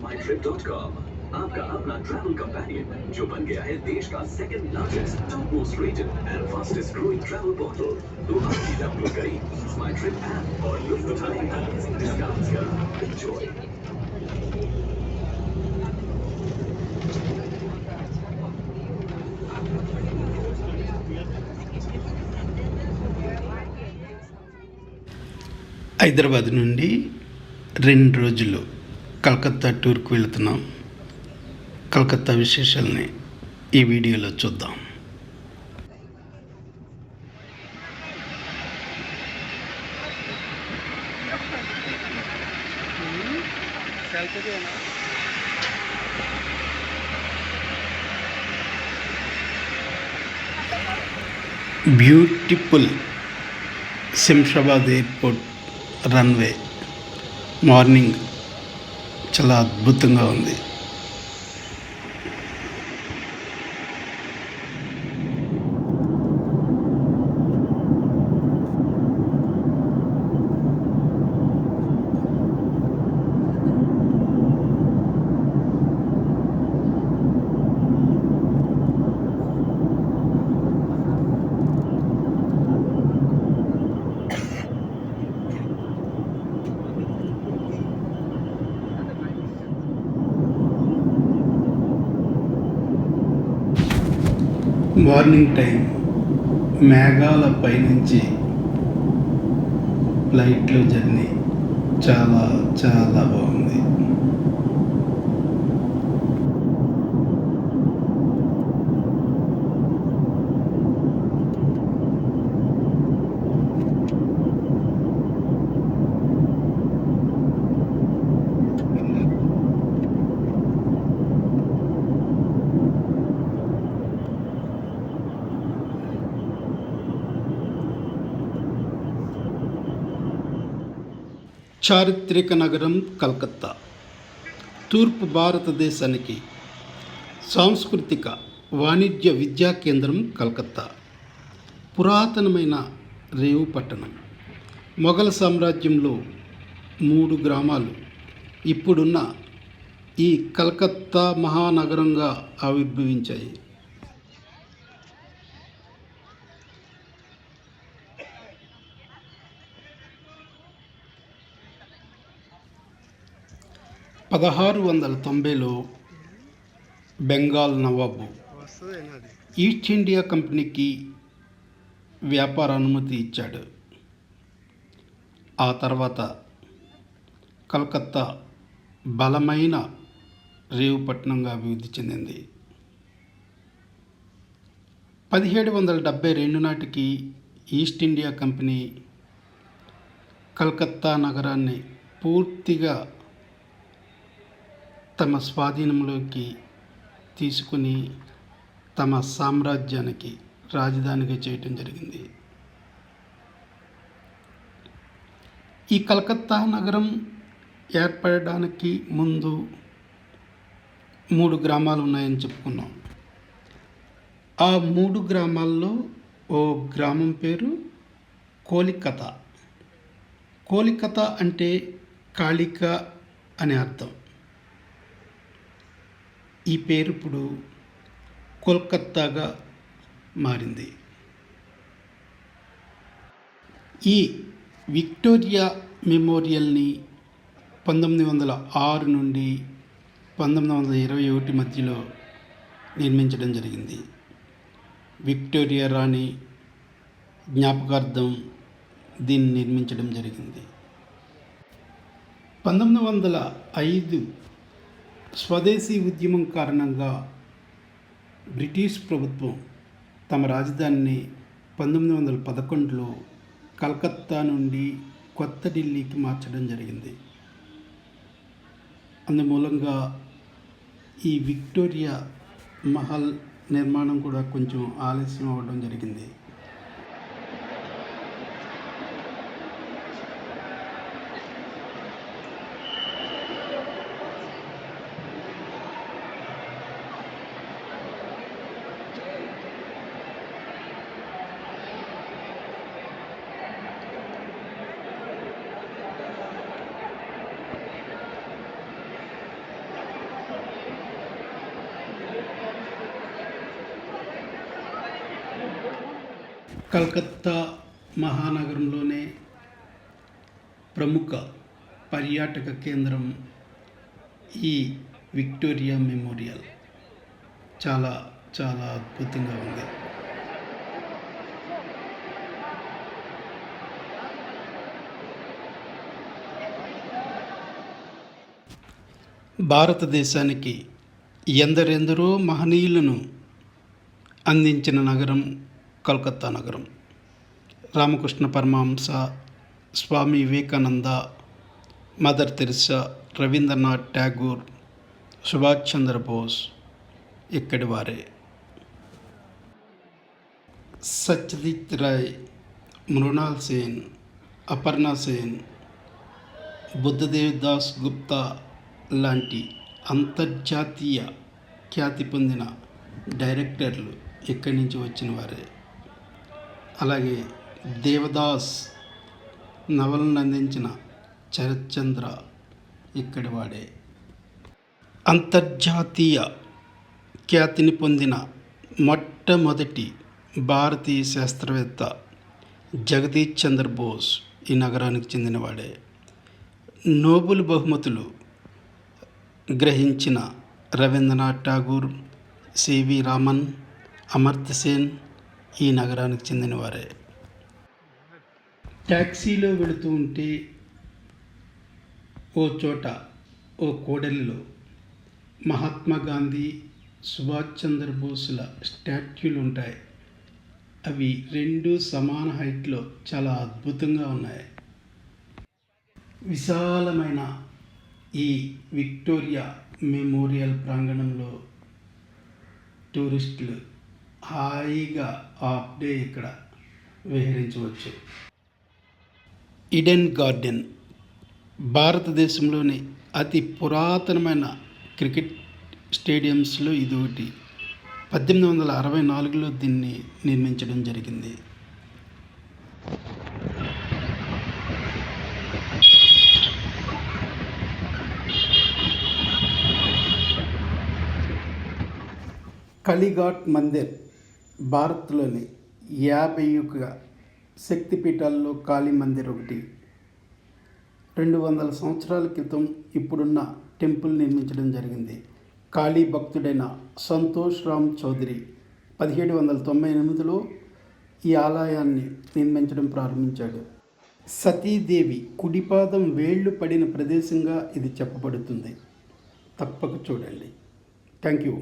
easemytrip.com, आपका अपना travel companion जो बन गया है देश का second largest, top most rated and fastest growing travel portal. तो आज ही डाउनलोड करें ईज माई ट्रिप ऐप और लुत्फ उठाएं अमेजिंग डिस्काउंट्स का। एंजॉय। హైదరాబాద్ నుండి 2 రోజులు కలకత్తా టూర్కి వెళుతున్నాం. కలకత్తా విశేషాలని ఈ వీడియోలో చూద్దాం. Beautiful Shamshabad airport runway morning చాలా అద్భుతంగా ఉంది. మార్నింగ్ టైం మేఘాల పైనుంచి ఫ్లైట్లో జర్నీ చాలా చాలా బాగుంది. చారిత్రక నగరం కలకత్తా తూర్పు భారతదేశానికి సాంస్కృతిక వాణిజ్య విద్యా కేంద్రం కలకత్తా. పురాతనమైన రేవు పట్టణం. మొఘల్ సామ్రాజ్యంలో 3 గ్రామాలు ఇప్పుడున్న ఈ కలకత్తా మహానగరంగా ఆవిర్భవించాయి. (1690) బెంగాల్ నవాబు ఈస్ట్ ఇండియా కంపెనీకి వ్యాపార అనుమతి ఇచ్చాడు. ఆ తర్వాత కలకత్తా బలమైన రేవు పట్టణంగా అభివృద్ధి చెందింది. 1772 నాటికి ఈస్ట్ ఇండియా కంపెనీ కలకత్తా నగరాన్ని పూర్తిగా తమ స్వాధీనంలోకి తీసుకుని తమ సామ్రాజ్యానికి రాజధానిగా చేయటం జరిగింది. ఈ కలకత్తా నగరం ఏర్పడడానికి ముందు 3 గ్రామాలు ఉన్నాయని చెప్పుకున్నాం. ఆ 3 గ్రామాల్లో ఓ గ్రామం పేరు కోలికతా. కోలికతా అంటే కాళిక అని అర్థం. ఈ పేరు ఇప్పుడు కోల్కత్తాగా మారింది. ఈ విక్టోరియా మెమోరియల్ని 1906 నుండి 1921 మధ్యలో నిర్మించడం జరిగింది. విక్టోరియా రాణి జ్ఞాపకార్థం దీన్ని నిర్మించడం జరిగింది. 1905 స్వదేశీ ఉద్యమం కారణంగా బ్రిటిష్ ప్రభుత్వం తమ రాజధానిని 1911లో కలకత్తా నుండి కొత్త ఢిల్లీకి మార్చడం జరిగింది. అందుమూలంగా ఈ విక్టోరియా మహల్ నిర్మాణం కూడా కొంచెం ఆలస్యం అవ్వడం జరిగింది. కలకత్తా మహానగరంలోనే ప్రముఖ పర్యాటక కేంద్రం ఈ విక్టోరియా మెమోరియల్. చాలా చాలా అద్భుతంగా ఉంది. భారతదేశానికి ఎందరెందరో మహనీయులను అందించిన నగరం కలకత్తా నగరం. రామకృష్ణ పరమహంస, స్వామి వివేకానంద, మదర్ తెరిసా, రవీంద్రనాథ్ ఠాగూర్, సుభాష్ చంద్రబోస్ ఇక్కడి వారే. సత్యజిత్ రాయ్, మృణాల్ సేన్, అపర్ణ సేన్, బుద్ధదేవ్ దాస్ గుప్తా లాంటి అంతర్జాతీయ ఖ్యాతి పొందిన డైరెక్టర్లు ఇక్కడి నుంచి వచ్చిన వారే. అలాగే దేవదాస్ నవలను అందించిన శరత్చంద్ర ఇక్కడి వాడే. అంతర్జాతీయ ఖ్యాతిని పొందిన మొట్టమొదటి భారతీయ శాస్త్రవేత్త జగదీష్ చంద్ర బోస్ ఈ నగరానికి చెందినవాడే. నోబెల్ బహుమతులు గ్రహించిన రవీంద్రనాథ్ ఠాగూర్, సివి రామన్, అమర్త్య సేన్ ఈ నగరానికి చెందినవారే. ట్యాక్సీలో వెళుతూ ఉంటే ఓ చోట ఓ కూడలిలో మహాత్మా గాంధీ, సుభాష్ చంద్రబోసుల స్టాట్యూలు ఉంటాయి. అవి రెండు సమాన హైట్లో చాలా అద్భుతంగా ఉన్నాయి. విశాలమైన ఈ విక్టోరియా మెమోరియల్ ప్రాంగణంలో టూరిస్టులు హాయిగా హాఫ్ డే ఇక్కడ విహరించవచ్చు. ఈడెన్ గార్డెన్ భారతదేశంలోని అతి పురాతనమైన క్రికెట్ స్టేడియంస్లో ఇది ఒకటి. 1864లో దీన్ని నిర్మించడం జరిగింది. కాళీఘాట్ మందిర్ భారత్లోని 51 శక్తిపీఠాల్లో కాళీ మందిర్ ఒకటి. 200 సంవత్సరాల క్రితం ఇప్పుడున్న టెంపుల్ నిర్మించడం జరిగింది. కాళీ భక్తుడైన సంతోష్ రామ్ చౌదరి 1798లో ఈ ఆలయాన్ని నిర్మించడం ప్రారంభించాడు. సతీదేవి కుడిపాదం వేళ్లు పడిన ప్రదేశంగా ఇది చెప్పబడుతుంది. తప్పక చూడండి. Thank you.